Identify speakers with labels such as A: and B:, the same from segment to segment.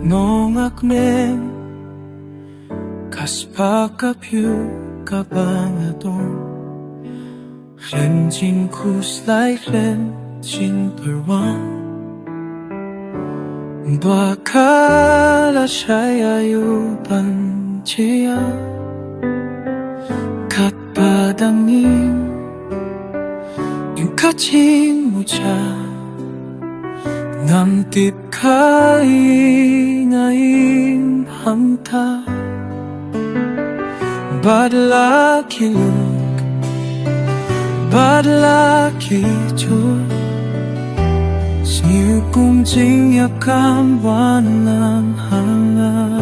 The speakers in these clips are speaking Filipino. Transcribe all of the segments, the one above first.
A: 농악맨 가스파카 퓨가방아동 렌진 쿠슬라이 렌진 벌왕 Bakala siya banjiya Kat padangin Yung kachin mo siya Namtip kain ngayin hamta Bad lucky look Bad lucky joy Siêu cung chính ya cam van lang hanga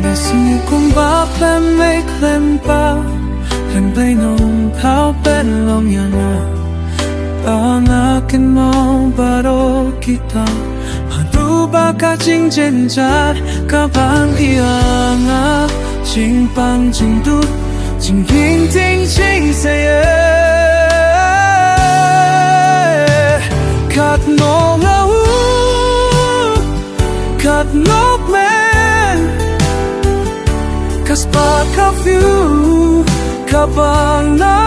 A: Để siêu cung ba plem mấy clem ba Clem bay nông thao bên lòng ya na Ba na kin mau ba ro kita Hadu ba ka chính trên chat Ka bang ia nga Chính bang chính đút Chính hình tình chính say Kat no ngau Kat no man Kaspa ka view Kabang na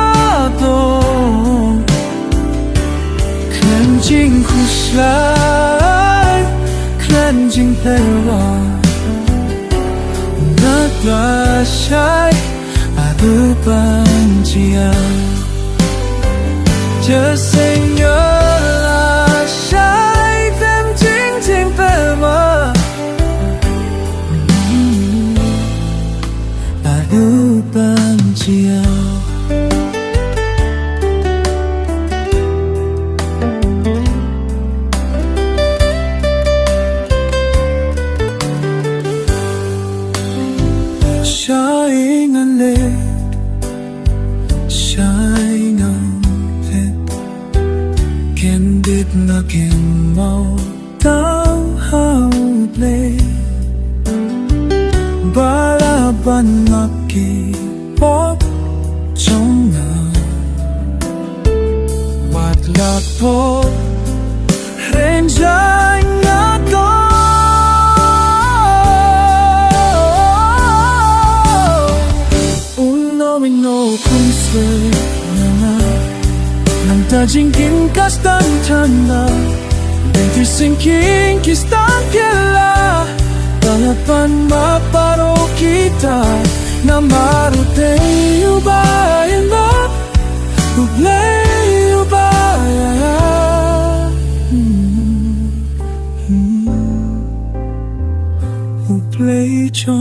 A: dong Cleansing kuslay Cleansing pewa Naglasay Adu banjiya Just sing your banjiya Shine a lit Shine a lit Candid na kinmaw Tao how play Balaban naki pop trong na Wat lat po Renjay nga to Unnawin no kung sway na na Nang tajing kin kastan tanda Later sinking kistan pila Talapan maparo kita Na maruteyo ba yan ba? Ubleyo ba yan? Ubleyo